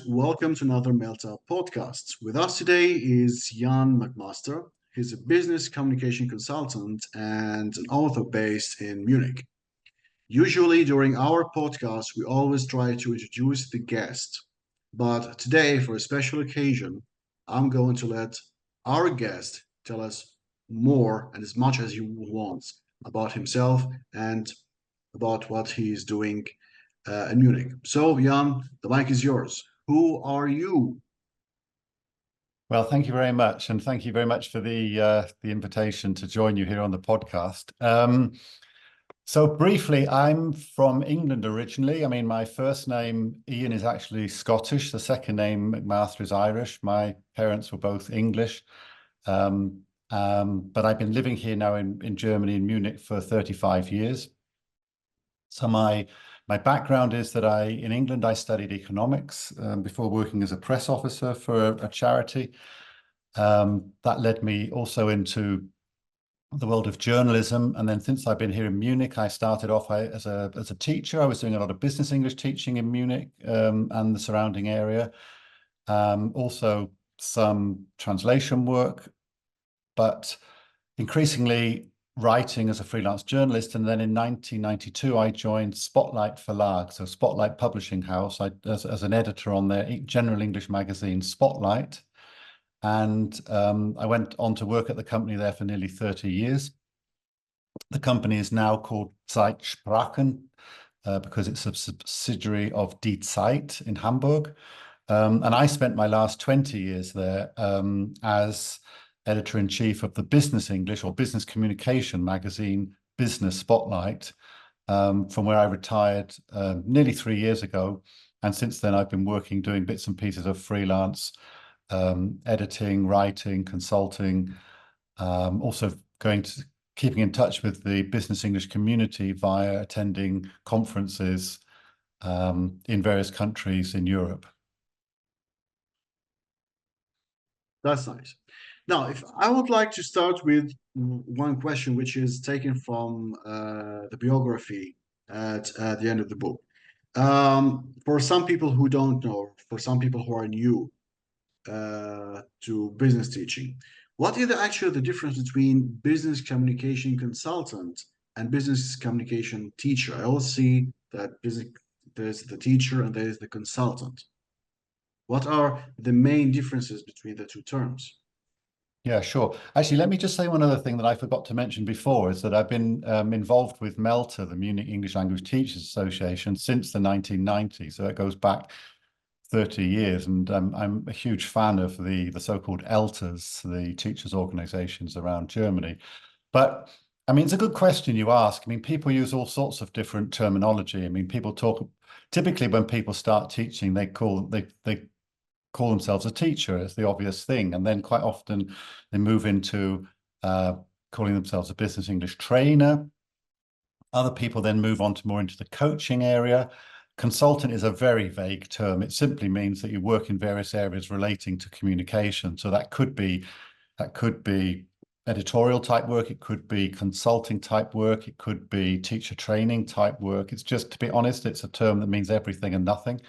welcome to another Melta podcast. With us today is Jan McMaster. He's a business communication consultant and an author based in Munich. Usually during our podcast, we always try to introduce the guest. But today, for a special occasion, I'm going to let our guest tell us more and as much as he wants about himself and about what he's doing in Munich. So, Jan, the mic is yours. Who are you? Well, thank you very much, and thank you very much for the invitation to join you here on the podcast. So briefly, I'm from England originally. I mean, my first name, Ian, is actually Scottish. The second name, McMaster, is Irish. My parents were both English. But I've been living here now in Germany, in Munich, for 35 years. So my background is that in England, I studied economics before working as a press officer for a charity. That led me also into the world of journalism. And then since I've been here in Munich, I started off as a teacher. I was doing a lot of business English teaching in Munich and the surrounding area. Also some translation work, but increasingly writing as a freelance journalist. And then in 1992, I joined Spotlight Verlag, so Spotlight Publishing House, as an editor on their general English magazine, Spotlight. And I went on to work at the company there for nearly 30 years. The company is now called Zeitsprachen because it's a subsidiary of Die Zeit in Hamburg. And I spent my last 20 years there as editor-in-chief of the Business English or Business Communication magazine, Business Spotlight, from where I retired nearly 3 years ago. And since then, I've been working, doing bits and pieces of freelance editing, writing, consulting, also keeping in touch with the business English community via attending conferences in various countries in Europe. That's nice. Now, if I would like to start with one question, which is taken from the biography at the end of the book. For some people who don't know, for some people who are new to business teaching, what is actually the difference between business communication consultant and business communication teacher? I always see that there's the teacher and there's the consultant. What are the main differences between the two terms? Yeah, sure. Actually, let me just say one other thing that I forgot to mention before is that I've been involved with MELTA, the Munich English Language Teachers Association, since the 1990s. So it goes back 30 years. And I'm a huge fan of the so-called ELTAs, the teachers' organizations around Germany. But I mean, it's a good question you ask. I mean, people use all sorts of different terminology. I mean, people talk, typically when people start teaching, they call themselves a teacher as the obvious thing. And then quite often they move into calling themselves a business English trainer. Other people then move on to more into the coaching area. Consultant is a very vague term. It simply means that you work in various areas relating to communication. So that could be editorial type work. It could be consulting type work. It could be teacher training type work. It's just, to be honest, it's a term that means everything and nothing,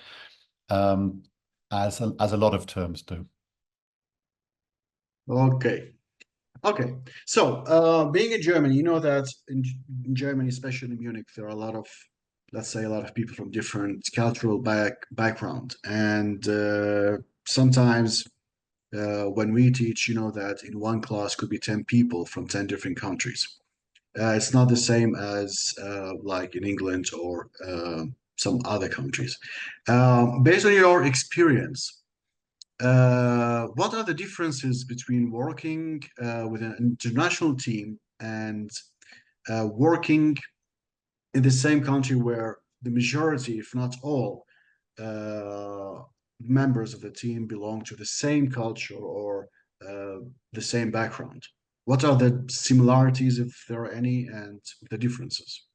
as a lot of terms do. Okay. So, being in Germany, you know that in Germany, especially in Munich, there are a lot of, let's say, a lot of people from different cultural background, and sometimes when we teach, you know that in one class could be 10 people from 10 different countries. It's not the same as like in England or some other countries. Based on your experience, what are the differences between working with an international team and working in the same country where the majority, if not all, members of the team belong to the same culture or the same background? What are the similarities, if there are any, and the differences?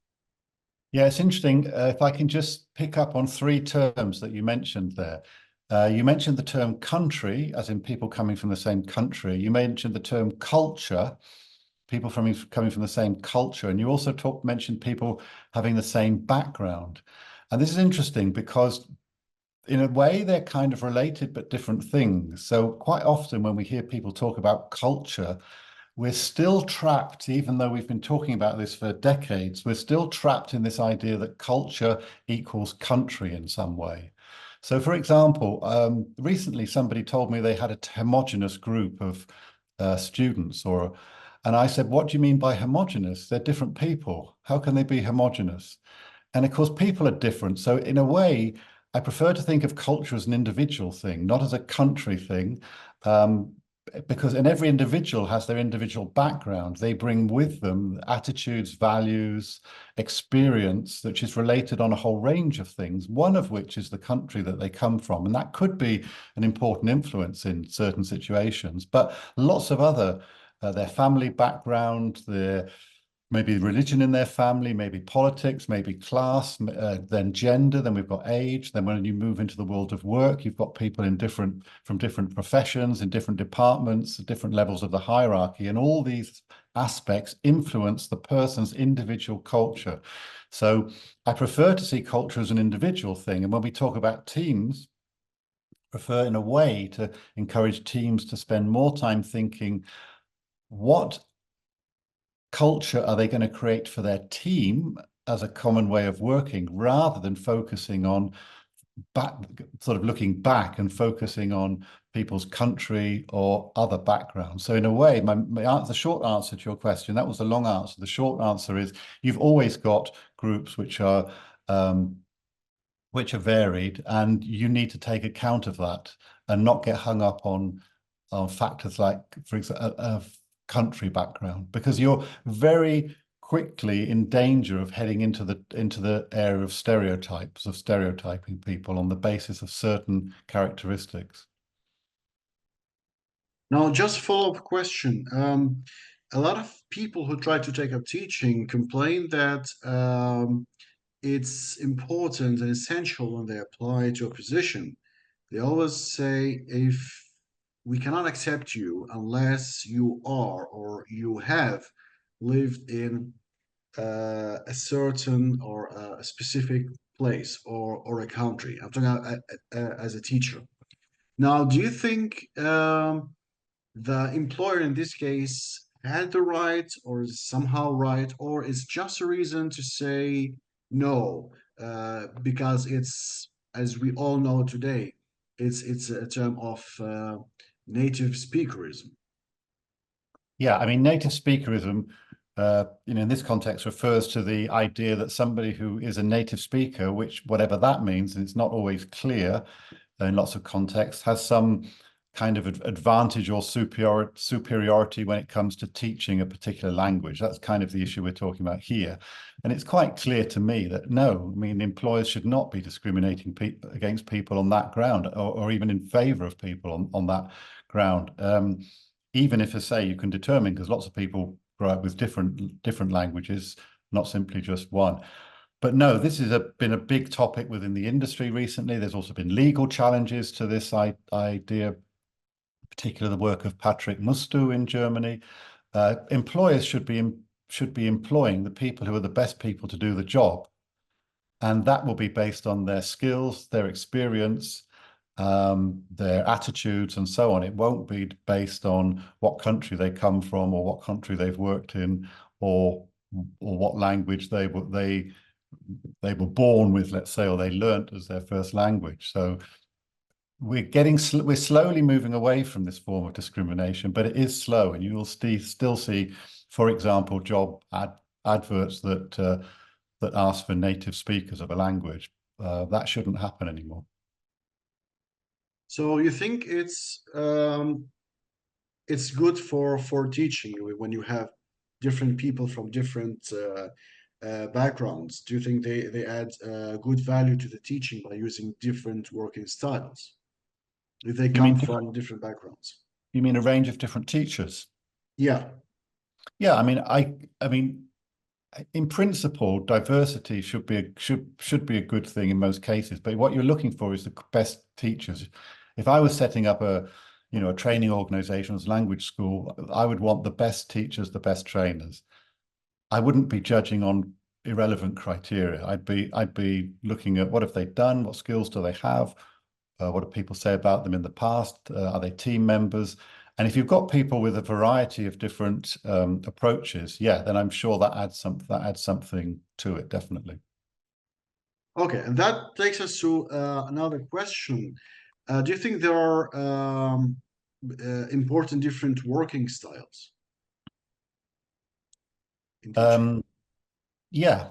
Yeah, it's interesting. If I can just pick up on 3 terms that you mentioned there. You mentioned the term country, as in people coming from the same country. You mentioned the term culture, people coming from the same culture. And you also mentioned people having the same background. And this is interesting because in a way, they're kind of related but different things. So quite often when we hear people talk about culture, we're still trapped, even though we've been talking about this for decades, we're still trapped in this idea that culture equals country in some way. So, for example, recently somebody told me they had a homogenous group of students, and I said, "What do you mean by homogenous? They're different people. How can they be homogenous?" And of course, people are different. So, in a way, I prefer to think of culture as an individual thing, not as a country thing. Um, because and every individual has their individual background. They bring with them attitudes, values, experience, which is related on a whole range of things, one of which is the country that they come from. And that could be an important influence in certain situations, but lots of other, their family background, their maybe religion in their family, maybe politics, maybe class, then gender, then we've got age. Then when you move into the world of work, you've got people from different professions, in different departments, different levels of the hierarchy, and all these aspects influence the person's individual culture. So I prefer to see culture as an individual thing. And when we talk about teams, prefer in a way to encourage teams to spend more time thinking, what culture are they going to create for their team as a common way of working, rather than focusing on sort of looking back and focusing on people's country or other backgrounds. So in a way, the short answer to your question, that was the long answer. The short answer is you've always got groups which are varied, and you need to take account of that and not get hung up on factors like, for example, country background, because you're very quickly in danger of heading into the area of stereotypes, of stereotyping people on the basis of certain characteristics. Now, just follow-up question. A lot of people who try to take up teaching complain that it's important and essential when they apply to a position. They always say, if we cannot accept you unless you are or you have lived in a certain or a specific place or a country. I'm talking as a teacher. Now, do you think the employer in this case had the right or is somehow right, or is just a reason to say no, because it's, as we all know today, it's a term of native speakerism. Yeah, I mean, native speakerism, in this context refers to the idea that somebody who is a native speaker, which whatever that means, and it's not always clear in lots of contexts, has some kind of advantage or superiority when it comes to teaching a particular language. That's kind of the issue we're talking about here. And it's quite clear to me that no, I mean, employers should not be discriminating against people on that ground, or even in favor of people on that ground. Even if, as say, you can determine, because lots of people grow up with different languages, not simply just one. But no, this has been a big topic within the industry recently. There's also been legal challenges to this idea, particularly the work of Patrick Mustu in Germany. Employers should be employing the people who are the best people to do the job, and that will be based on their skills, their experience, their attitudes, and so on. It won't be based on what country they come from, or what country they've worked in, or what language they were born with, let's say, or they learnt as their first language. So we're slowly moving away from this form of discrimination, but it is slow, and you will still see, for example, job adverts that ask for native speakers of a language. That shouldn't happen anymore. So you think it's good for teaching when you have different people from different backgrounds? Do you think they add good value to the teaching by using different working styles if they You come mean from different backgrounds? you mean a range of different teachers? Yeah. Yeah, I mean, in principle, diversity should be a good thing in most cases. But what you're looking for is the best teachers. If I was setting up a training organization as language school, I would want the best teachers, the best trainers. I wouldn't be judging on irrelevant criteria. I'd be looking at what have they done, what skills do they have, What do people say about them in the past? Are they team members? And if you've got people with a variety of different approaches, yeah, then I'm sure that adds something to it, definitely. Okay, and that takes us to another question. Do you think there are important different working styles in teaching? Yeah,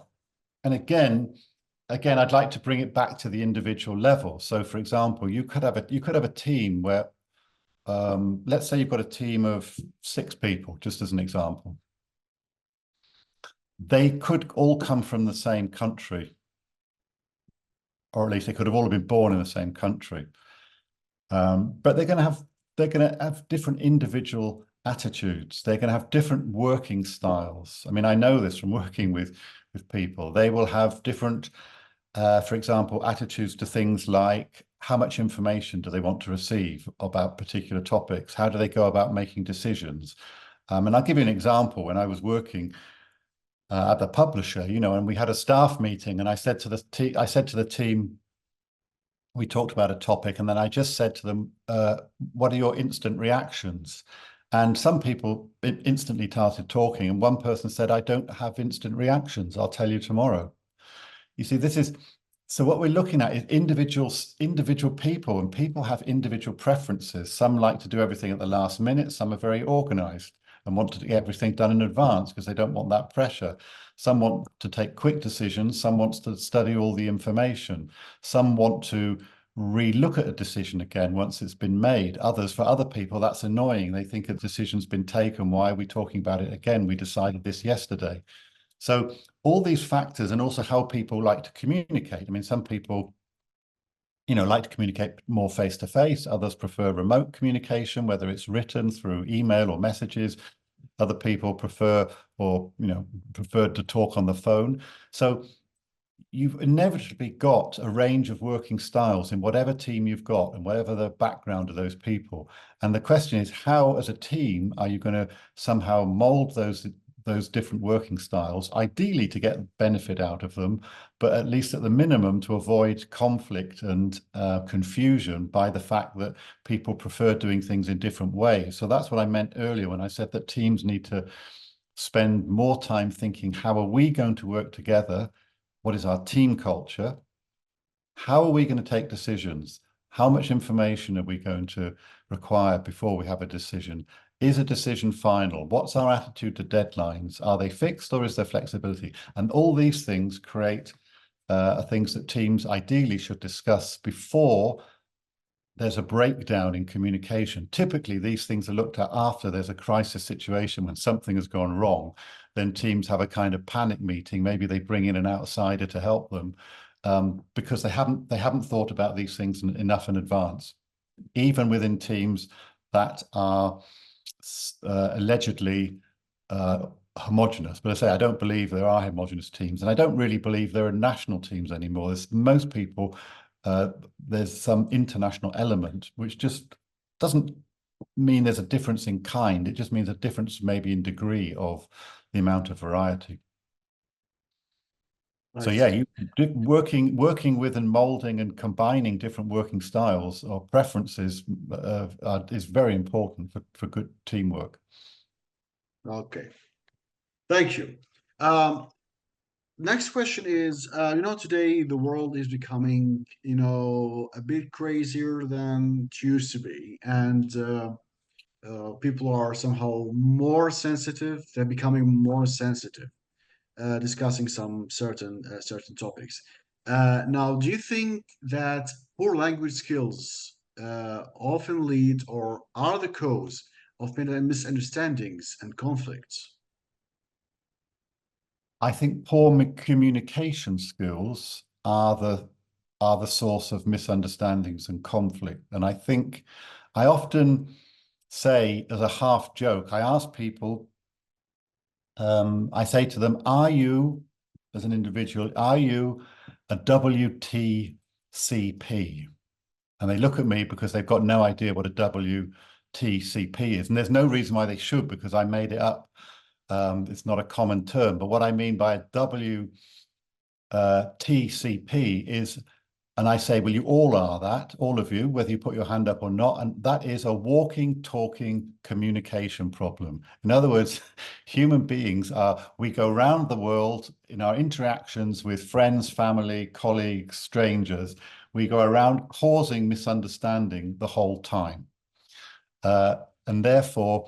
and again, I'd like to bring it back to the individual level. So, for example, you could have a team where, let's say you've got a team of 6 people, just as an example. They could all come from the same country, or at least they could have all been born in the same country. But they're going to have different individual attitudes. They're going to have different working styles. I mean, I know this from working with people. They will have different, for example, attitudes to things like how much information do they want to receive about particular topics? How do they go about making decisions? And I'll give you an example. When I was working at the publisher, and we had a staff meeting, and I said to the team, we talked about a topic, and then I just said to them, what are your instant reactions? And some people instantly started talking, and one person said, I don't have instant reactions. I'll tell you tomorrow. You see, so what we're looking at is individual people, and people have individual preferences. Some like to do everything at the last minute. Some are very organized and want to get everything done in advance because they don't want that pressure. Some want to take quick decisions. Some wants to study all the information. Some want to re-look at a decision again once it's been made. For other people, that's annoying. They think a decision's been taken. Why are we talking about it again? We decided this yesterday. So all these factors, and also how people like to communicate. I mean, some people, like to communicate more face to face. Others prefer remote communication, whether it's written through email or messages. Other people prefer to talk on the phone. So you've inevitably got a range of working styles in whatever team you've got and whatever the background of those people. And the question is, how, as a team, are you going to somehow mold those different working styles, ideally to get benefit out of them, but at least at the minimum to avoid conflict and confusion by the fact that people prefer doing things in different ways. So that's what I meant earlier when I said that teams need to spend more time thinking, how are we going to work together? What is our team culture? How are we going to take decisions? How much information are we going to require before we have a decision? Is a decision final? What's our attitude to deadlines? Are they fixed or is there flexibility? And all these things create things that teams ideally should discuss before there's a breakdown in communication. Typically, these things are looked at after there's a crisis situation when something has gone wrong. Then teams have a kind of panic meeting. Maybe they bring in an outsider to help them because they haven't thought about these things enough in advance. Even within teams that are allegedly homogenous. But I say I don't believe there are homogenous teams, and I don't really believe there are national teams anymore. Most people, there's some international element, which just doesn't mean there's a difference in kind. It just means a difference maybe in degree of the amount of variety. So yeah, working with and molding and combining different working styles or preferences is very important for good teamwork. Okay, thank you. Next question is, today the world is becoming, a bit crazier than it used to be, and people are somehow more sensitive. They're becoming more sensitive, discussing some certain topics. Now, do you think that poor language skills often lead or are the cause of misunderstandings and conflicts? I think poor communication skills are the source of misunderstandings and conflict. And I think I often say, as a half joke, I ask people, I say to them, are you, as an individual, are you a WTCP? And they look at me because they've got no idea what a WTCP is. And there's no reason why they should, because I made it up. It's not a common term. But what I mean by a WTCP is And I say, well, you all are that, all of you, whether you put your hand up or not. And that is a walking, talking communication problem. In other words, human beings we go around the world in our interactions with friends, family, colleagues, strangers. We go around causing misunderstanding the whole time. And therefore,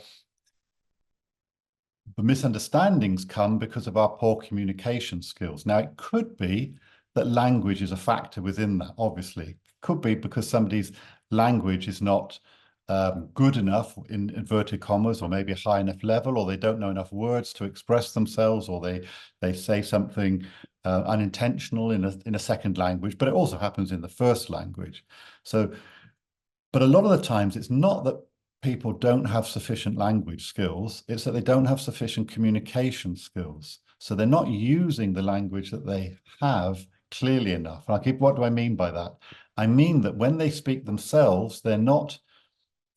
the misunderstandings come because of our poor communication skills. Now, it could be that language is a factor within that, obviously. It could be because somebody's language is not good enough in inverted commas, or maybe a high enough level, or they don't know enough words to express themselves, or they say something unintentional in a second language, but it also happens in the first language. So, but a lot of the times it's not that people don't have sufficient language skills, it's that they don't have sufficient communication skills. So they're not using the language that they have clearly enough. What do I mean by that? I mean that when they speak themselves, they're not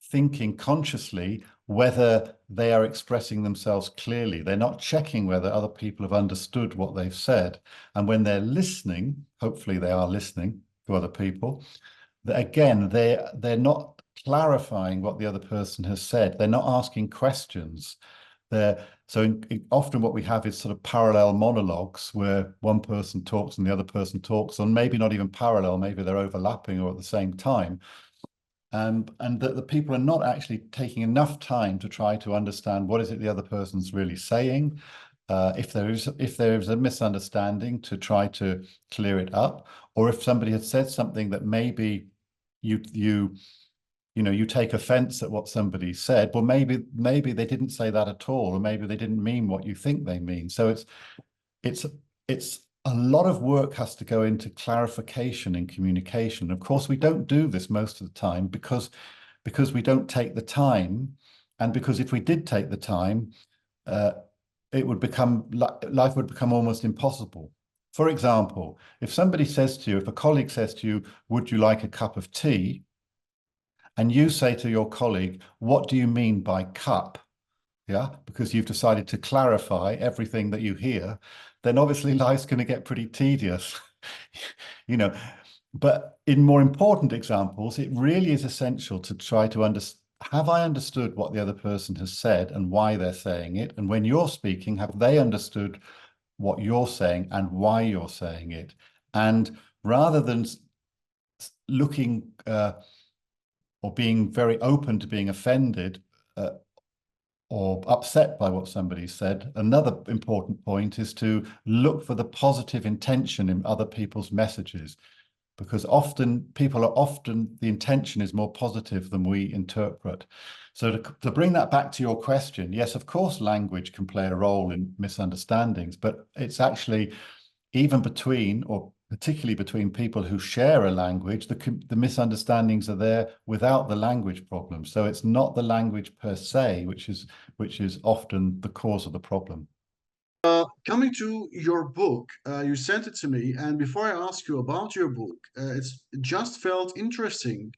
thinking consciously whether they are expressing themselves clearly. They're not checking whether other people have understood what they've said. And when they're listening, hopefully they are listening to other people, that again, they're not clarifying what the other person has said. They're not asking questions. Often what we have is sort of parallel monologues where one person talks and the other person talks, and maybe not even parallel, maybe they're overlapping or at the same time. And that the people are not actually taking enough time to try to understand what is it the other person's really saying. If there is a misunderstanding, to try to clear it up, or if somebody had said something that maybe you take offense at what somebody said, well, maybe they didn't say that at all, or maybe they didn't mean what you think they mean. So it's a lot of work has to go into clarification and communication. Of course, we don't do this most of the time because we don't take the time, and because if we did take the time, life would become almost impossible. For example, if a colleague says to you, would you like a cup of tea? And you say to your colleague, what do you mean by cup? Yeah, because you've decided to clarify everything that you hear, then obviously life's going to get pretty tedious. But in more important examples, it really is essential to try to understand, have I understood what the other person has said and why they're saying it? And when you're speaking, have they understood what you're saying and why you're saying it? And rather than looking or being very open to being offended or upset by what somebody said, another important point is to look for the positive intention in other people's messages, because the intention is more positive than we interpret. So to bring that back to your question, yes, of course, language can play a role in misunderstandings, but it's actually even between, or particularly between people who share a language, the misunderstandings are there without the language problem. So it's not the language per se, which is often the cause of the problem. Coming to your book, you sent it to me, and before I ask you about your book, it just felt interesting,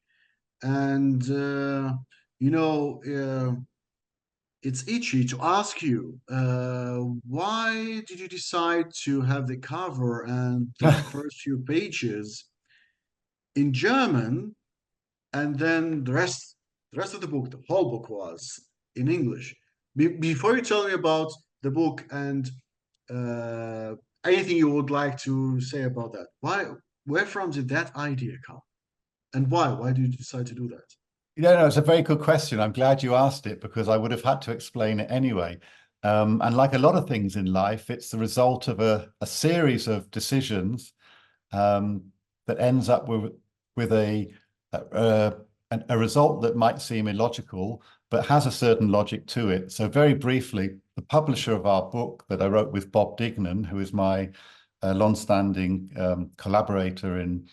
and it's itchy to ask you, why did you decide to have the cover and the first few pages in German, and then the rest of the book, the whole book was in English? Before you tell me about the book and uh, anything you would like to say about that, where from did that idea come, and why? Why did you decide to do that? Yeah, no, it's a very good question. I'm glad you asked it, because I would have had to explain it anyway. And like a lot of things in life, it's the result of a series of decisions that ends up with a, a result that might seem illogical, but has a certain logic to it. So very briefly, the publisher of our book that I wrote with Bob Dignan, who is my long-standing collaborator in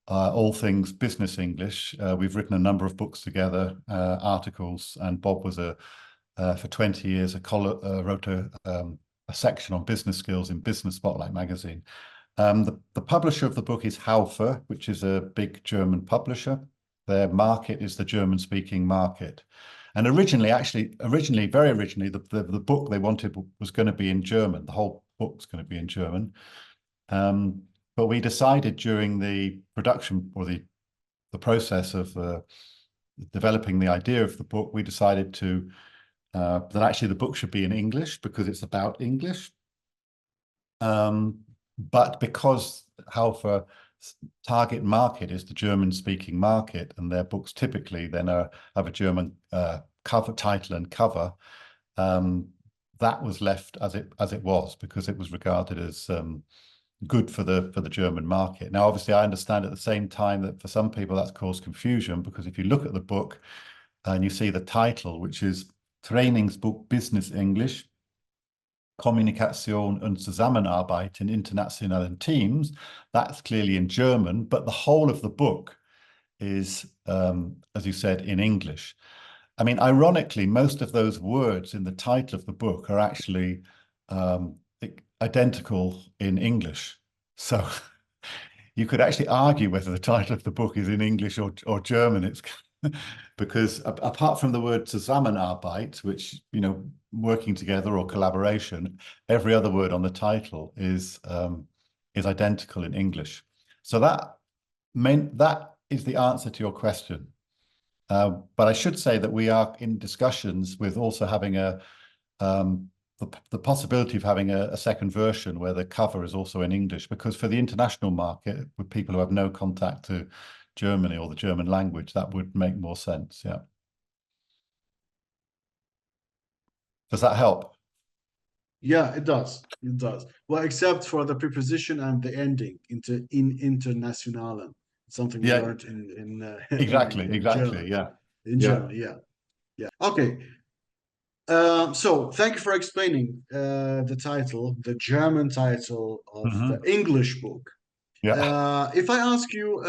all things business English. We've written a number of books together, articles, and Bob was for 20 years wrote a section on business skills in Business Spotlight magazine. The publisher of the book is Haufer, which is a big German publisher. Their market is the German-speaking market. And very originally, the book they wanted was going to be in German. The whole book's going to be in German. But we decided during the production or the process of developing the idea of the book, we decided to that actually the book should be in English because it's about English. But because Halfa target market is the German-speaking market, and their books typically then have a German cover title and cover, that was left as it was because it was regarded as good for the German market. Now, obviously, I understand at the same time that for some people that's caused confusion because if you look at the book and you see the title, which is Trainingsbuch Business English, Kommunikation und Zusammenarbeit in internationalen Teams, that's clearly in German, but the whole of the book is, as you said, in English. I mean, ironically, most of those words in the title of the book are actually identical in English. So you could actually argue whether the title of the book is in English or German. It's because apart from the word Zusammenarbeit, which, you know, working together or collaboration, every other word on the title is identical in English. So that is the answer to your question. But I should say that we are in discussions with also having the possibility of having a second version where the cover is also in English, because for the international market, with people who have no contact to Germany or the German language, that would make more sense. Yeah. Does that help? Yeah, it does. It does. Well, except for the preposition and the ending in internationalen, something we Yeah, learned in exactly. German. Yeah. In Yeah. German, yeah, yeah. Okay. So thank you for explaining the title, the German title of the Hmm. English book. Yeah. If I ask you,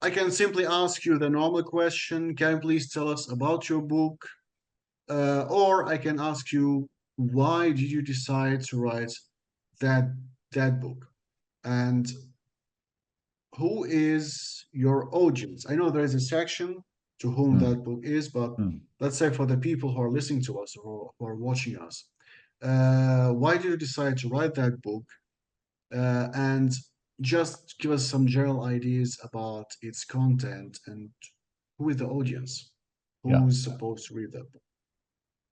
I can simply ask you the normal question, can you please tell us about your book? Or I can ask you, why did you decide to write that that book? And who is your audience? I know there is a section to whom Mm. that book is, but Mm. let's say for the people who are listening to us or who are watching us, why did you decide to write that book? And just give us some general ideas about its content and who is the audience? Yeah. Who's supposed to read that book?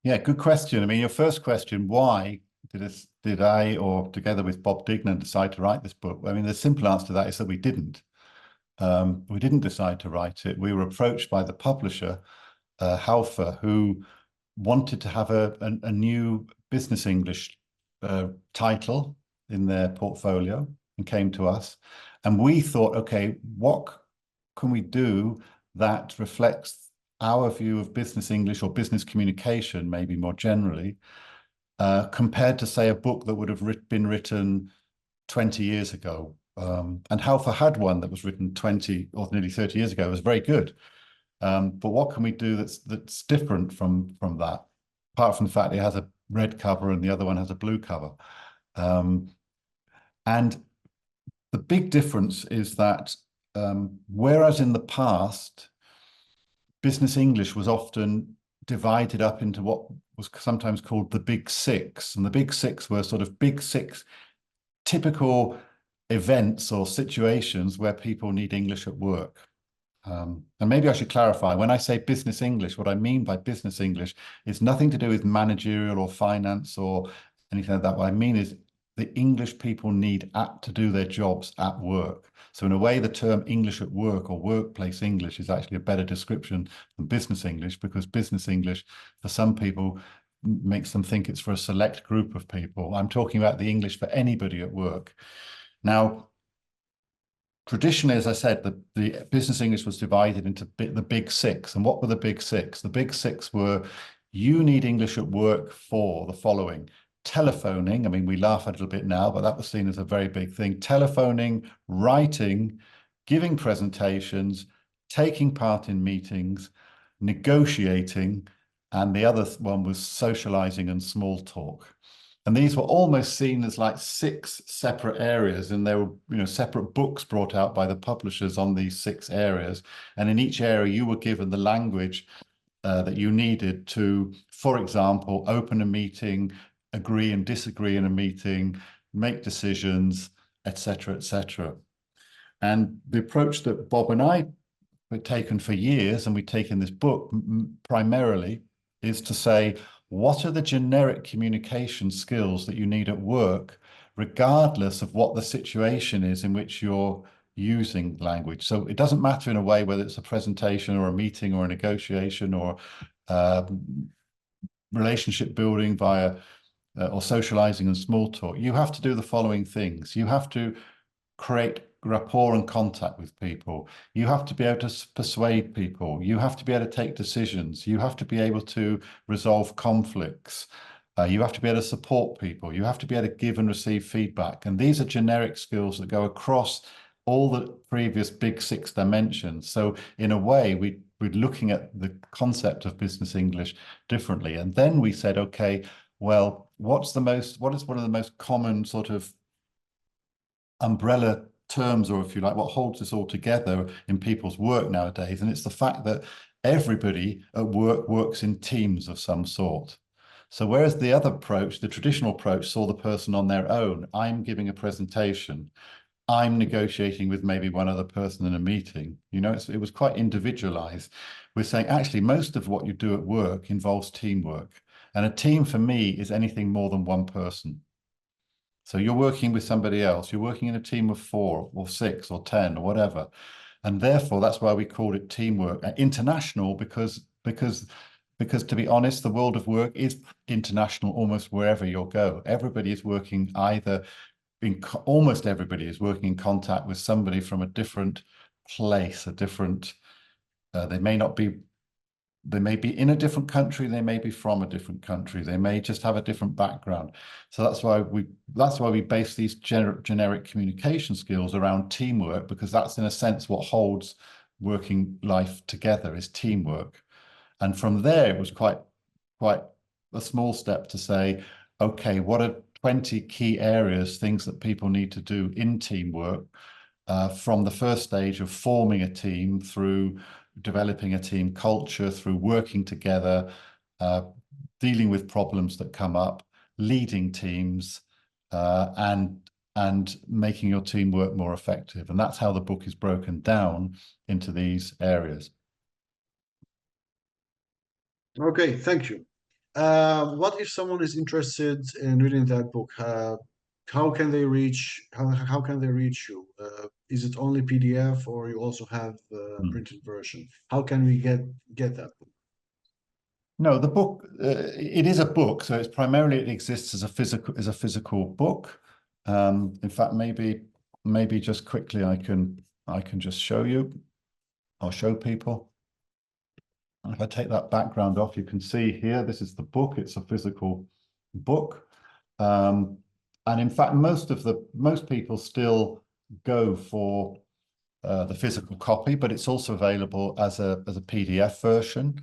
Yeah, good question. I mean, your first question, why did I, or together with Bob Dignan, decide to write this book? I mean, the simple answer to that is that we didn't. We didn't decide to write it. We were approached by the publisher, Halfa, who wanted to have a new business English title in their portfolio and came to us. And we thought, okay, what can we do that reflects our view of business English or business communication, maybe more generally, compared to, say, a book that would have been written 20 years ago. And Halfa had one that was written 20 or nearly 30 years ago. It was very good. But what can we do that's different from that? Apart from the fact it has a red cover and the other one has a blue cover. And the big difference is that whereas in the past, business English was often divided up into what was sometimes called the Big Six. And the Big Six were sort of big six typical events or situations where people need English at work. And maybe I should clarify, when I say business English, what I mean by business English is nothing to do with managerial or finance or anything like that. What I mean is the English people need to do their jobs at work. So in a way, the term English at work or workplace English is actually a better description than business English, because business English, for some people, makes them think it's for a select group of people. I'm talking about the English for anybody at work. Now, traditionally, as I said, the business English was divided into the Big Six. And what were the Big Six? The Big Six were, you need English at work for the following: telephoning. I mean, we laugh a little bit now, but that was seen as a very big thing. Telephoning, writing, giving presentations, taking part in meetings, negotiating, and the other one was socializing and small talk. And these were almost seen as like 6 separate areas, and there were, you know, separate books brought out by the publishers on these 6 areas. And in each area, you were given the language that you needed to, for example, open a meeting, agree and disagree in a meeting, make decisions, etc., etc. And the approach that Bob and I have taken for years, and we take in this book primarily, is to say, what are the generic communication skills that you need at work, regardless of what the situation is in which you're using language? So it doesn't matter in a way whether it's a presentation or a meeting or a negotiation or uh, relationship building via or socializing and small talk. You have to do the following things. You have to create rapport and contact with people. You have to be able to persuade people. You have to be able to take decisions. You have to be able to resolve conflicts. You have to be able to support people. You have to be able to give and receive feedback. And these are generic skills that go across all the previous big 6 dimensions. So in a way, we're looking at the concept of business English differently. And then we said, okay, well, what is one of the most common sort of umbrella terms, or if you like, what holds this all together in people's work nowadays? And it's the fact that everybody at work works in teams of some sort. So whereas the other approach, the traditional approach, saw the person on their own, I'm giving a presentation, I'm negotiating with maybe one other person in a meeting, it was quite individualized. We're saying actually most of what you do at work involves teamwork. And a team for me is anything more than one person. So you're working with somebody else, you're working in a team of 4 or 6 or 10 or whatever. And therefore, that's why we called it teamwork. International, because to be honest, the world of work is international almost wherever you'll go. Everybody is working either almost everybody is working in contact with somebody from a different place, they may be in a different country, they may be from a different country, they may just have a different background. So that's why we base these generic communication skills around teamwork, because that's in a sense what holds working life together, is teamwork. And from there, it was quite a small step to say, okay, what are 20 key areas, things that people need to do in teamwork, from the first stage of forming a team through developing a team culture, through working together, dealing with problems that come up, leading teams, and making your team work more effective. And that's how the book is broken down into these areas. Okay, thank you. What if someone is interested in reading that book? How can they reach you? Is it only PDF, or you also have a printed version? How can we get that book? No, the book, it is a book, so it exists as a physical book. In fact, maybe just quickly I can just show you. I'll show people. If I take that background off, you can see here, this is the book. It's a physical book. And in fact, most people still go for the physical copy, but it's also available as a PDF version.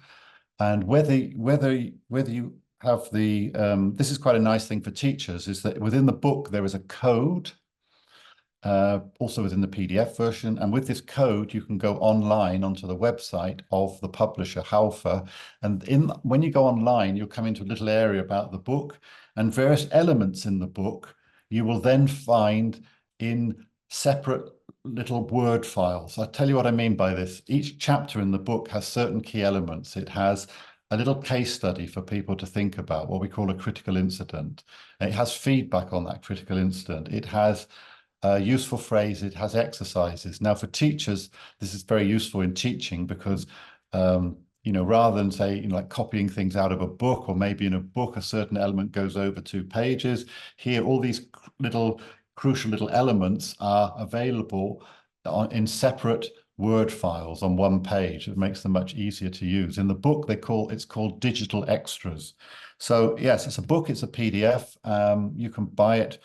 And whether you have this is quite a nice thing for teachers, is that within the book there is a code, also within the PDF version. And with this code, you can go online onto the website of the publisher, Halfa. And when you go online, you'll come into a little area about the book, and various elements in the book you will then find in separate little Word files. I'll tell you what I mean by this. Each chapter in the book has certain key elements. It has a little case study for people to think about, what we call a critical incident. It has feedback on that critical incident. It has useful phrase, it has exercises. Now, for teachers, this is very useful in teaching because, rather than say, like copying things out of a book, or maybe in a book, a certain element goes over 2 pages. Here, all these crucial little elements are available in separate Word files on 1 page. It makes them much easier to use. In the book, it's called digital extras. So yes, it's a book, it's a PDF. You can buy it.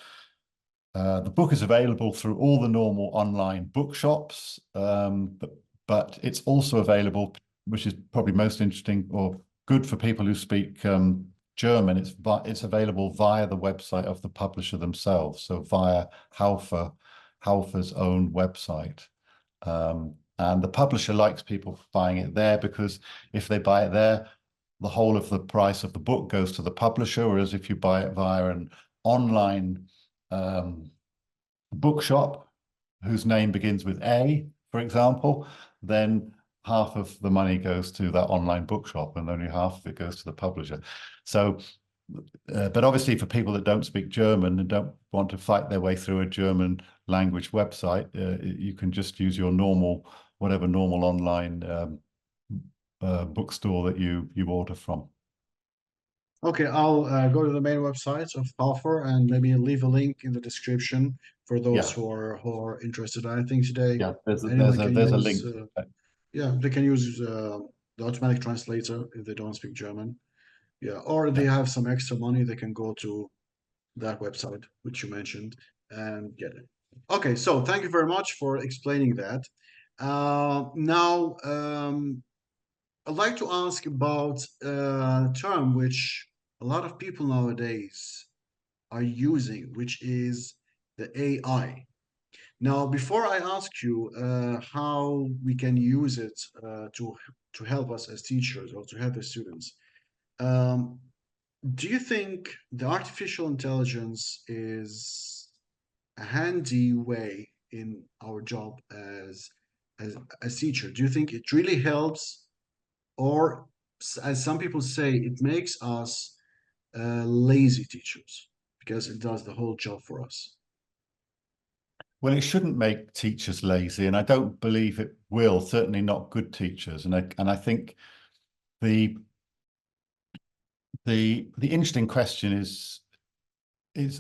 The book is available through all the normal online bookshops, but it's also available, which is probably most interesting or good for people who speak German. It's available via the website of the publisher themselves, so via Halfa's own website. And the publisher likes people buying it there, because if they buy it there, the whole of the price of the book goes to the publisher, whereas if you buy it via an online bookshop whose name begins with A, for example, then half of the money goes to that online bookshop and only half of it goes to the publisher. So, but obviously for people that don't speak German and don't want to fight their way through a German language website, you can just use your normal, whatever normal online bookstore that you order from. Okay, I'll go to the main website of Halfor and maybe leave a link in the description for those Yeah, who are interested. I think today yeah. anyone can There's a use, link. yeah, they can use the automatic translator if they don't speak German. Yeah, or they Yeah. have some extra money, they can go to that website which you mentioned and get it. Okay, so thank you very much for explaining that. Now, I'd like to ask about a term which a lot of people nowadays are using, which is the AI. Now, before I ask you how we can use it to help us as teachers or to help the students, um, do you think the artificial intelligence is a handy way in our job as teacher? Do you think it really helps, or as some people say, it makes us lazy teachers because it does the whole job for us? Well, it shouldn't make teachers lazy, and I don't believe it will. Certainly not good teachers. And I think the the interesting question is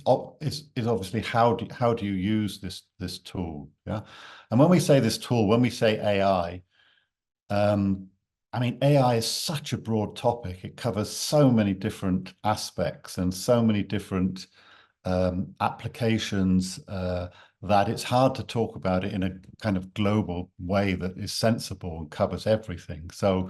obviously how do you use this tool? Yeah, and when we say this tool, when we say AI, um, I mean AI is such a broad topic. It covers so many different aspects and so many different applications that it's hard to talk about it in a kind of global way that is sensible and covers everything. So,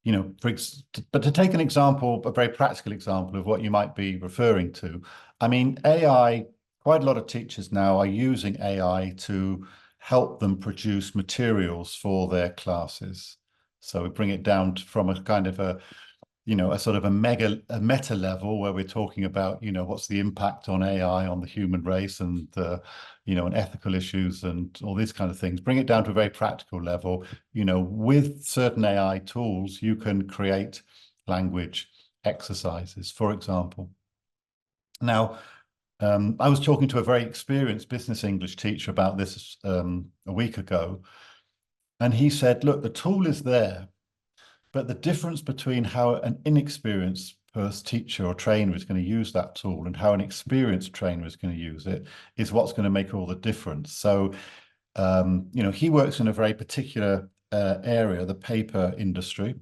you know, but to take an example, a very practical example of what you might be referring to, I mean, AI, quite a lot of teachers now are using AI to help them produce materials for their classes. So we bring it down from a kind of a a sort of a meta level where we're talking about, what's the impact on AI on the human race and, and ethical issues and all these kind of things. Bring it down to a very practical level. With certain AI tools, you can create language exercises, for example. Now, I was talking to a very experienced business English teacher about this a week ago, and he said, look, the tool is there, but the difference between how an inexperienced first teacher or trainer is going to use that tool and how an experienced trainer is going to use it is what's going to make all the difference. So, he works in a very particular area, the paper industry,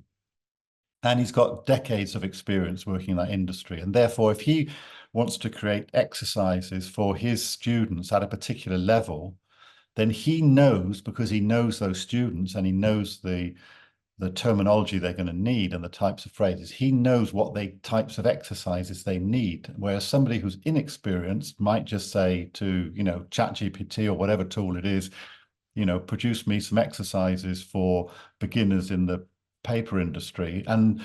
and he's got decades of experience working in that industry. And therefore, if he wants to create exercises for his students at a particular level, then he knows, because he knows those students and he knows the terminology they're going to need and the types of phrases. He knows what types of exercises they need. Whereas somebody who's inexperienced might just say to, ChatGPT or whatever tool it is, produce me some exercises for beginners in the paper industry. And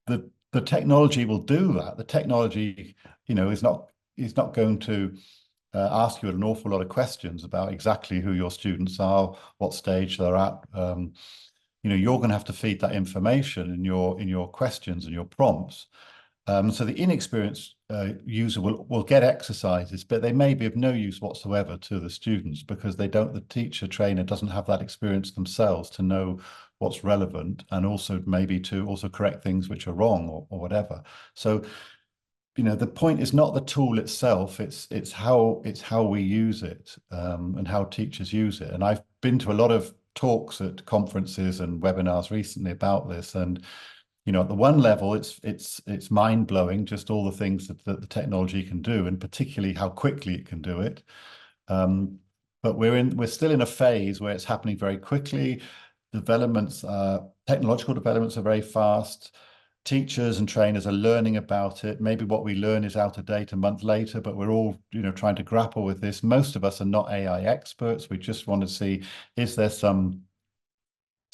the technology will do that. The technology, is not going to ask you an awful lot of questions about exactly who your students are, what stage they're at. You're going to have to feed that information in your questions and your prompts. So the inexperienced user will get exercises, but they may be of no use whatsoever to the students because the teacher trainer doesn't have that experience themselves to know what's relevant and also maybe to also correct things which are wrong or whatever. So, the point is not the tool itself, it's how we use it and how teachers use it. And I've been to a lot of talks at conferences and webinars recently about this, and at the one level it's mind-blowing, just all the things that the technology can do, and particularly how quickly it can do it. But we're still in a phase where it's happening very quickly. Technological developments are very fast. Teachers and trainers are learning about it. Maybe what we learn is out of date a month later, but we're all, trying to grapple with this. Most of us are not AI experts. We just want to see, is there some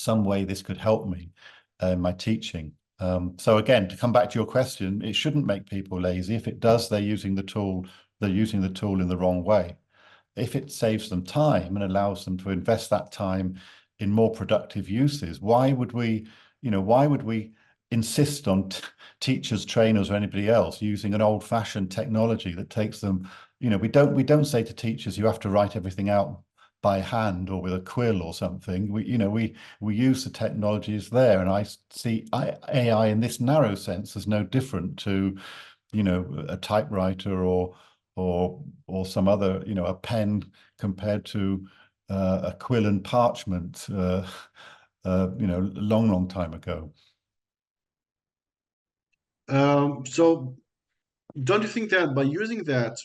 way this could help me in my teaching? So again, to come back to your question, it shouldn't make people lazy. If it does, they're using the tool in the wrong way. if it saves them time and allows them to invest that time in more productive uses, why would we, why would we insist on teachers, trainers, or anybody else using an old-fashioned technology that takes them, we don't say to teachers, you have to write everything out by hand or with a quill or something. We use the technologies there, and I see AI in this narrow sense as no different to, a typewriter or some other, a pen compared to a quill and parchment, a long time ago. So don't you think that by using that,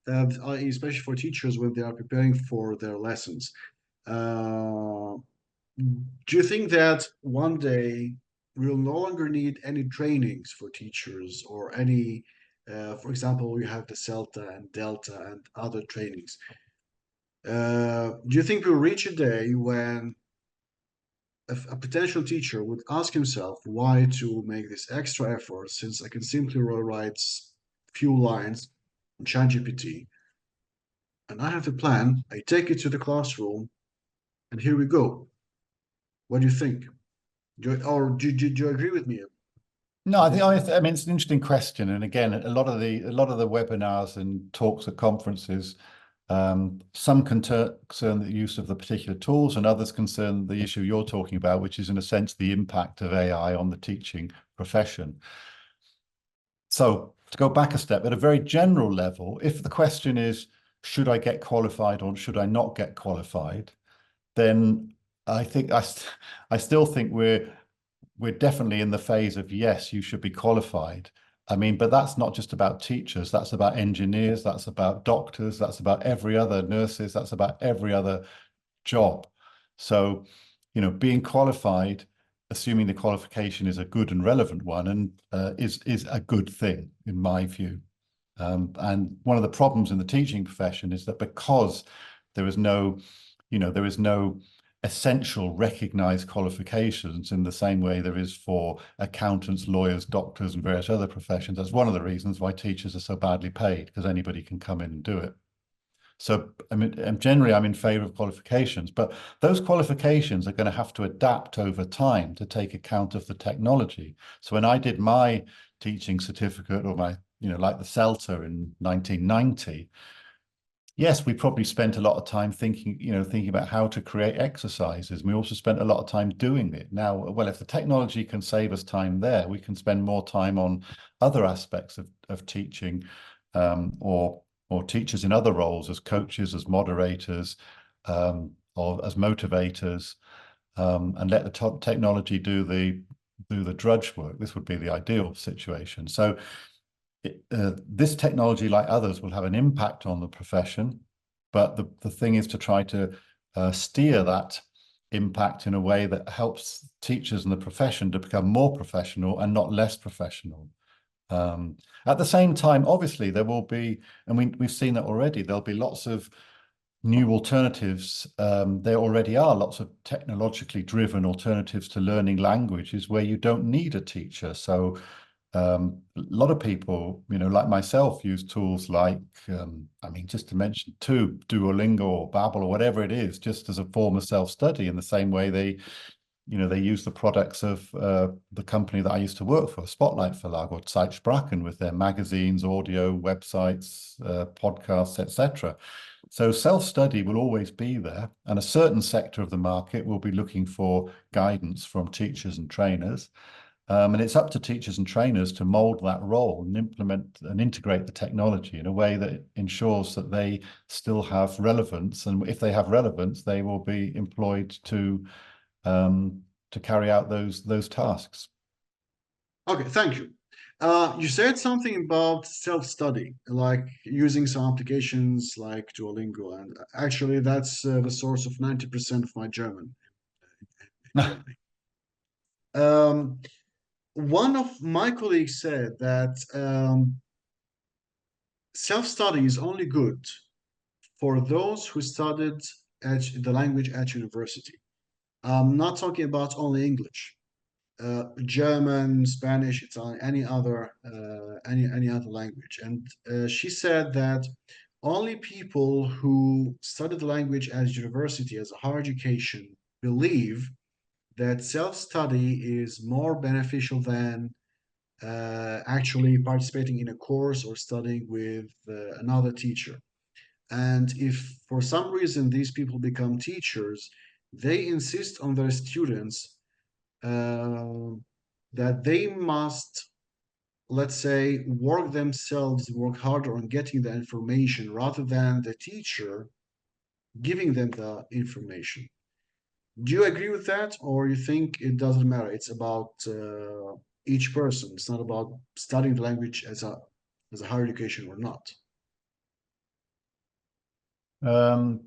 especially for teachers when they are preparing for their lessons, uh, do you think that one day we'll no longer need any trainings for teachers or any, for example, we have the CELTA and Delta and other trainings. Do you think we'll reach a day when a potential teacher would ask himself why to make this extra effort since I can simply write few lines in ChatGPT and I have the plan, I take it to the classroom, and here we go. What do you think? Do you agree with me? No, I mean it's an interesting question, and again, a lot of the webinars and talks at conferences, some concern the use of the particular tools, and others concern the issue you're talking about, which is in a sense the impact of AI on the teaching profession. So to go back a step, at a very general level, if the question is, should I get qualified or should I not get qualified, then I still think we're definitely in the phase of yes, you should be qualified. I mean, but that's not just about teachers, that's about engineers, that's about doctors, that's about every other nurses, that's about every other job. So, being qualified, assuming the qualification is a good and relevant one, and is a good thing in my view. And one of the problems in the teaching profession is that because there is no, there is no essential recognized qualifications in the same way there is for accountants, lawyers, doctors, and various other professions. That's one of the reasons why teachers are so badly paid, because anybody can come in and do it. So, I mean, generally, I'm in favor of qualifications, but those qualifications are going to have to adapt over time to take account of the technology. So when I did my teaching certificate or my, like the CELTA in 1990, yes, we probably spent a lot of time thinking about how to create exercises. We also spent a lot of time doing it. Now, well, if the technology can save us time there, we can spend more time on other aspects of teaching, or teachers in other roles as coaches, as moderators, or as motivators, and let the technology do the drudge work. This would be the ideal situation. So this technology, like others, will have an impact on the profession, but the thing is to try to steer that impact in a way that helps teachers and the profession to become more professional and not less professional. At the same time, obviously, there will be, and we've seen that already, there'll be lots of new alternatives. There already are lots of technologically driven alternatives to learning languages where you don't need a teacher. So a lot of people, like myself, use tools like, I mean, just to mention two, Duolingo or Babbel or whatever it is, just as a form of self-study in the same way they use the products of the company that I used to work for, Spotlight Verlag or Zeitsprachen, with their magazines, audio, websites, podcasts, etc. So self-study will always be there, and a certain sector of the market will be looking for guidance from teachers and trainers. And it's up to teachers and trainers to mold that role and implement and integrate the technology in a way that ensures that they still have relevance. And if they have relevance, they will be employed to carry out those tasks. Okay, thank you. You said something about self-study, like using some applications like Duolingo, and actually that's the source of 90% of my German in Germany. One of my colleagues said that self-study is only good for those who studied the language at university. I'm not talking about only English. German, Spanish, Italian, any other language. And she said that only people who study the language as university, as a higher education, believe that self-study is more beneficial than actually participating in a course or studying with another teacher. And if for some reason these people become teachers, they insist on their students uh, that they must, let's say, work themselves, work harder on getting the information rather than the teacher giving them the information. Do you agree with that, or you think it doesn't matter? It's about each person. It's not about studying the language as a higher education or not. Um,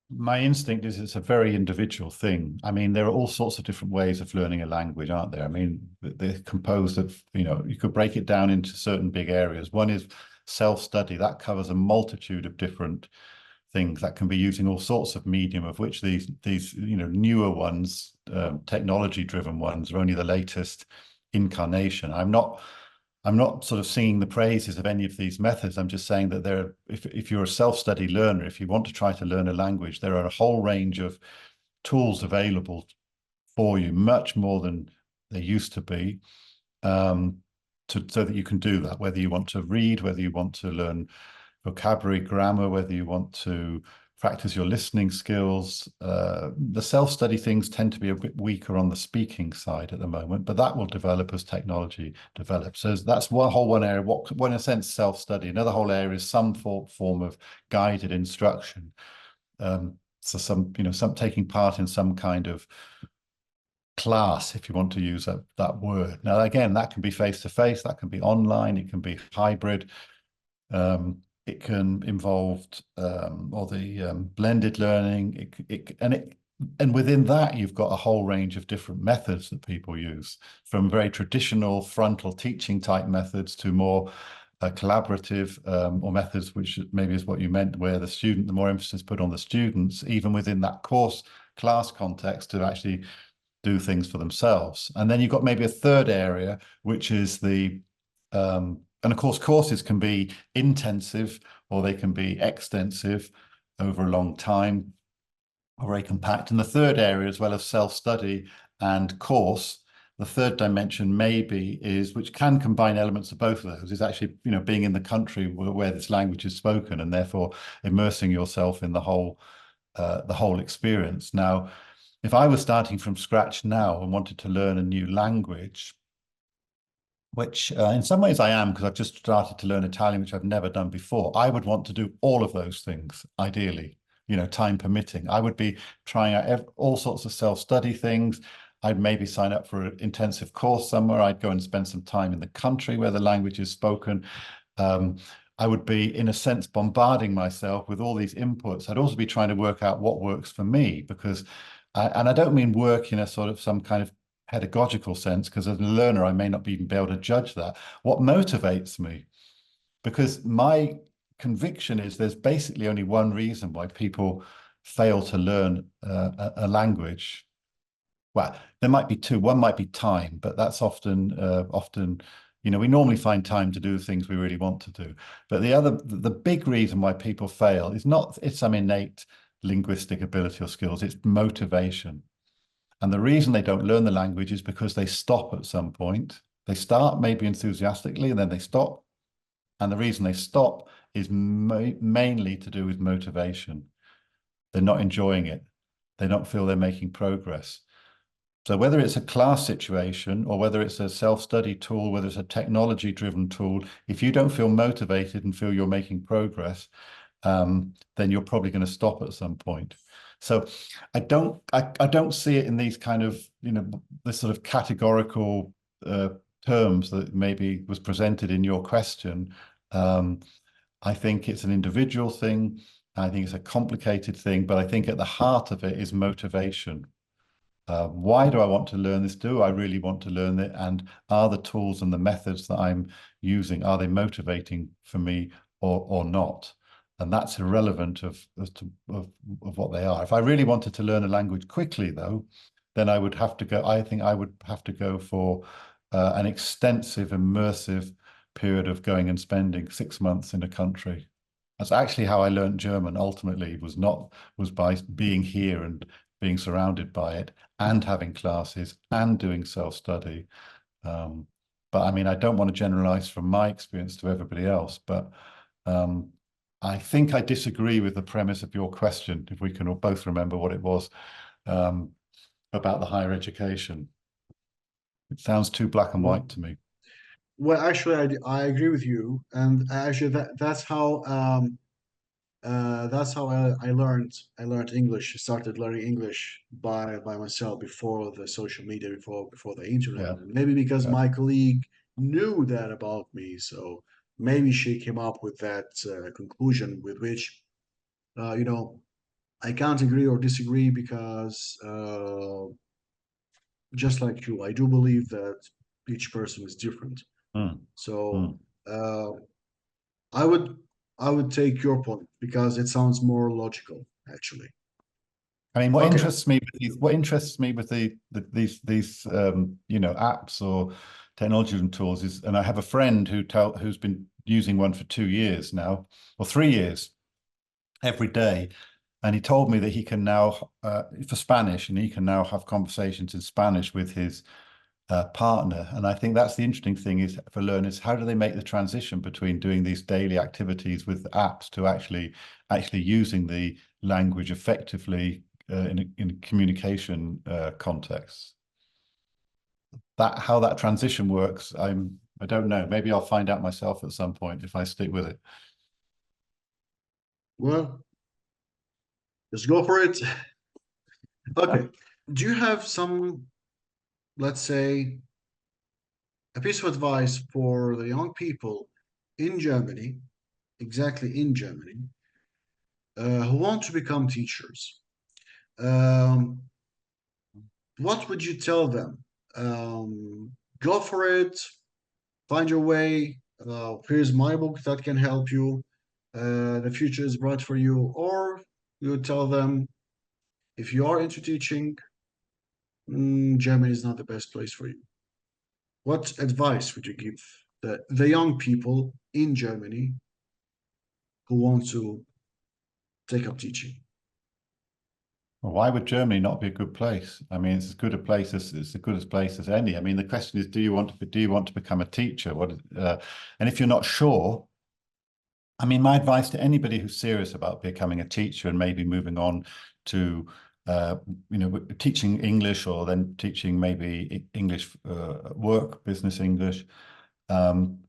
my instinct is it's a very individual thing. I mean, there are all sorts of different ways of learning a language, aren't there? I mean, they're composed of, you could break it down into certain big areas. One is self-study. That covers a multitude of different things that can be using all sorts of medium, of which these newer ones, technology-driven ones, are only the latest incarnation. I'm not sort of singing the praises of any of these methods. I'm just saying that if you're a self-study learner, if you want to try to learn a language, there are a whole range of tools available for you, much more than there used to be, so that you can do that, whether you want to read, whether you want to learn vocabulary, grammar, whether you want to practice your listening skills. The self-study things tend to be a bit weaker on the speaking side at the moment, but that will develop as technology develops. So that's one area, what in a sense self-study. Another whole area is some form of guided instruction. So some taking part in some kind of class, if you want to use that word. Now, again, that can be face-to-face, that can be online, it can be hybrid. It can involve blended learning. And within that, you've got a whole range of different methods that people use, from very traditional frontal teaching type methods to more collaborative or methods, which maybe is what you meant, where the more emphasis put on the students, even within that class context, to actually do things for themselves. And then you've got maybe a third area, which is and of course, courses can be intensive or they can be extensive over a long time, or very compact. And the third area, as well as self-study and course, the third dimension maybe is, which can combine elements of both of those, is actually, being in the country where this language is spoken, and therefore immersing yourself in the whole experience. Now, if I was starting from scratch now and wanted to learn a new language, which in some ways I am, because I've just started to learn Italian, which I've never done before, I would want to do all of those things, ideally, time permitting. I would be trying out all sorts of self-study things. I'd maybe sign up for an intensive course somewhere. I'd go and spend some time in the country where the language is spoken. I would be, in a sense, bombarding myself with all these inputs. I'd also be trying to work out what works for me, because, and I don't mean work in a sort of some kind of pedagogical sense, because as a learner, I may not even be able to judge that. What motivates me, because my conviction is there's basically only one reason why people fail to learn a language. Well, there might be two. One might be time, but that's often, we normally find time to do the things we really want to do. But the big reason why people fail is not it's some innate linguistic ability or skills, it's motivation. And the reason they don't learn the language is because they stop at some point. They start maybe enthusiastically and then they stop. And the reason they stop is mainly to do with motivation. They're not enjoying it. They don't feel they're making progress. So whether it's a class situation or whether it's a self-study tool, whether it's a technology-driven tool, if you don't feel motivated and feel you're making progress, then you're probably going to stop at some point. So I don't see it in these kind of, this sort of categorical terms that maybe was presented in your question. I think it's an individual thing. I think it's a complicated thing, but I think at the heart of it is motivation. Why do I want to learn this? Do I really want to learn it? And are the tools and the methods that I'm using, are they motivating for me or not? And that's irrelevant of what they are. If I really wanted to learn a language quickly, though, then I would have to go, I think I would have to go for an extensive, immersive period of going and spending 6 months in a country. That's actually how I learned German ultimately, was by being here and being surrounded by it and having classes and doing self-study. But I mean, I don't want to generalize from my experience to everybody else, but I think I disagree with the premise of your question, if we can both remember what it was, about the higher education. It sounds too black and white to me. Well, actually, I agree with you, and actually that's how I learned English. Started learning English by myself before the social media, before the internet. Yeah, And maybe because yeah. my colleague knew that about me, so maybe she came up with that conclusion with which you know I can't agree or disagree because just like you, I do believe that each person is different. Mm, So mm. uh, I would I would take your point because it sounds more logical, actually. I mean, Okay. what interests me with these apps or technology and tools is, and I have a friend who's been using one for 2 years now, or 3 years, every day. And he told me that he can now, for Spanish, and he can now have conversations in Spanish with his partner. And I think that's the interesting thing is for learners, how do they make the transition between doing these daily activities with apps to actually using the language effectively in a communication context? How that transition works, I don't know. Maybe I'll find out myself at some point if I stick with it. Well, let's go for it. Okay. Do you have some, let's say, a piece of advice for the young people in Germany, exactly in Germany, who want to become teachers? Um, what would you tell them? Go for it, find your way. Here's my book that can help you. The future is bright for you. Or you tell them, if you are into teaching, Germany is not the best place for you. What advice would you give the young people in Germany who want to take up teaching? Well, why would Germany not be a good place? I mean, it's as good a place as it's as good a place as any. I mean, the question is, do you want to become a teacher? And if you're not sure, I mean, my advice to anybody who's serious about becoming a teacher and maybe moving on to, teaching English or then teaching maybe English work, business English,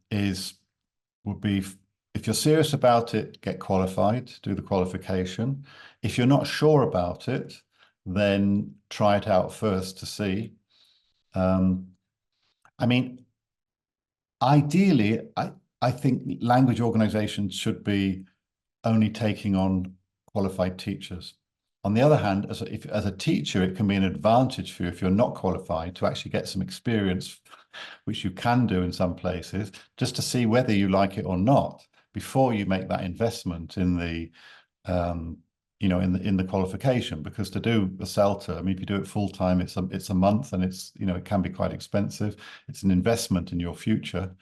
is would be, if you're serious about it, get qualified, do the qualification. If you're not sure about it, then try it out first to see. I mean, ideally, I think language organizations should be only taking on qualified teachers. On the other hand, as a teacher, it can be an advantage for you if you're not qualified to actually get some experience, which you can do in some places, just to see whether you like it or not before you make that investment in the in the qualification. Because to do a CELTA, I mean, if you do it full time, it's a month, and it can be quite expensive. It's an investment in your future,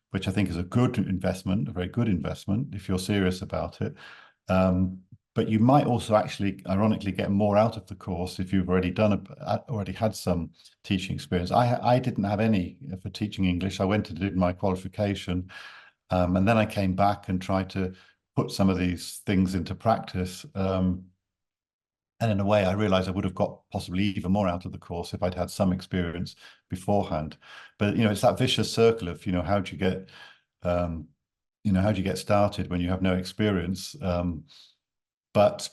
which I think is a good investment, a very good investment if you're serious about it. But you might also actually, ironically, get more out of the course if you've already had some teaching experience. I didn't have any for teaching English. I went and did my qualification, and then I came back and tried to put some of these things into practice. And in a way, I realized I would have got possibly even more out of the course if I'd had some experience beforehand. But it's that vicious circle of how do you get started when you have no experience? But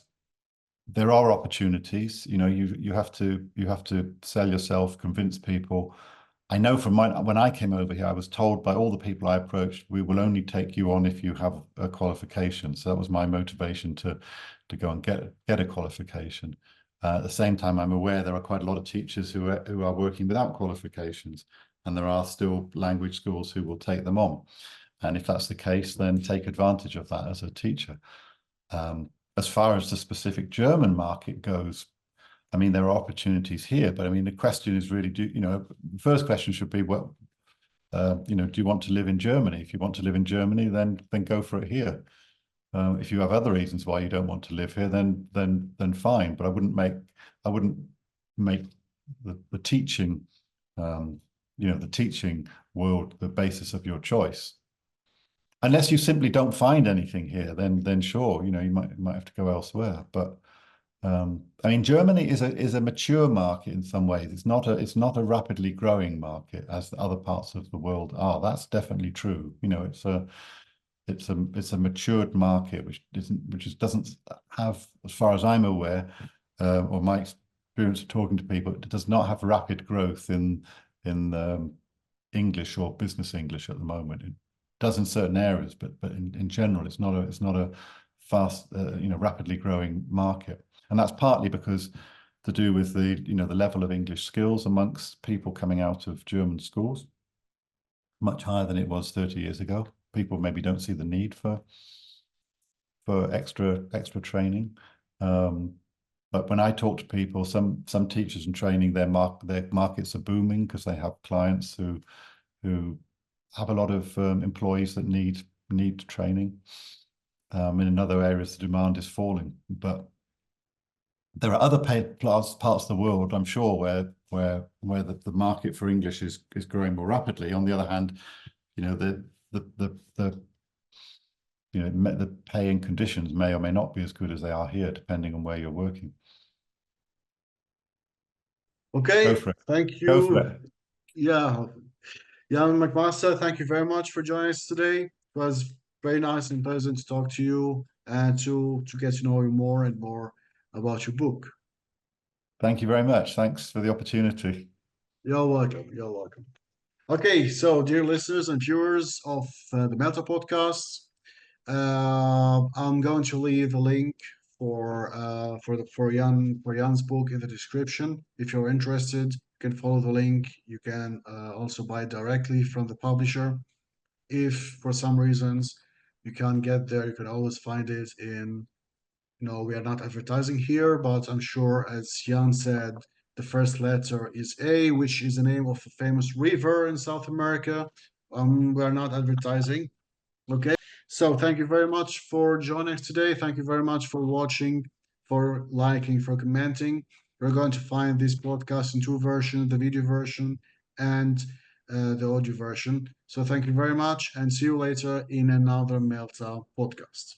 there are opportunities. You have to sell yourself, convince people. I know when I came over here, I was told by all the people I approached, we will only take you on if you have a qualification. So that was my motivation to go and get a qualification. At the same time, I'm aware there are quite a lot of teachers who are working without qualifications, and there are still language schools who will take them on. And if that's the case, then take advantage of that as a teacher. As far as the specific German market goes, I mean, there are opportunities here, but I mean, the question is really, the first question should be, well, You know, do you want to live in Germany? If you want to live in Germany, then go for it here. If you have other reasons why you don't want to live here, then fine. But I wouldn't make the teaching, you know, the teaching world the basis of your choice. Unless you simply don't find anything here, then sure, you know, you might have to go elsewhere. But I mean, Germany is a mature market in some ways. It's not a rapidly growing market as other parts of the world are. That's definitely true. You know, it's a matured market which doesn't have, as far as I'm aware, or my experience of talking to people, it does not have rapid growth in English or business English at the moment. It does in certain areas, but in general, it's not a fast, you know, rapidly growing market. And that's partly because to do with the, you know, the level of English skills amongst people coming out of German schools, much higher than it was 30 years ago. People maybe don't see the need for extra training. But when I talk to people, some teachers in training, their markets are booming because they have clients who have a lot of employees that need training. In other areas, the demand is falling. But there are other parts of the world, I'm sure, where the market for English is growing more rapidly. On the other hand, you know, the you know, the pay and conditions may or may not be as good as they are here, depending on where you're working. Okay, Go for it. thank Go for you. it. Yeah, Jan McMaster, thank you very much for joining us today. It was very nice and pleasant to talk to you and to get to know you more and more about your book. Thank you very much. Thanks for the opportunity. You're welcome. You're welcome. Okay, so dear listeners and viewers of the Meta podcast, I'm going to leave a link for Jan's book in the description. If you're interested, you can follow the link. You can also buy it directly from the publisher. If for some reasons you can't get there, you can always find it in. We are not advertising here, but I'm sure, as Jan said, the first letter is A, which is the name of a famous river in South America. We are not advertising. Okay. So thank you very much for joining us today. Thank you very much for watching, for liking, for commenting. We're going to find this podcast in two versions, the video version and the audio version. So thank you very much and see you later in another Melta podcast.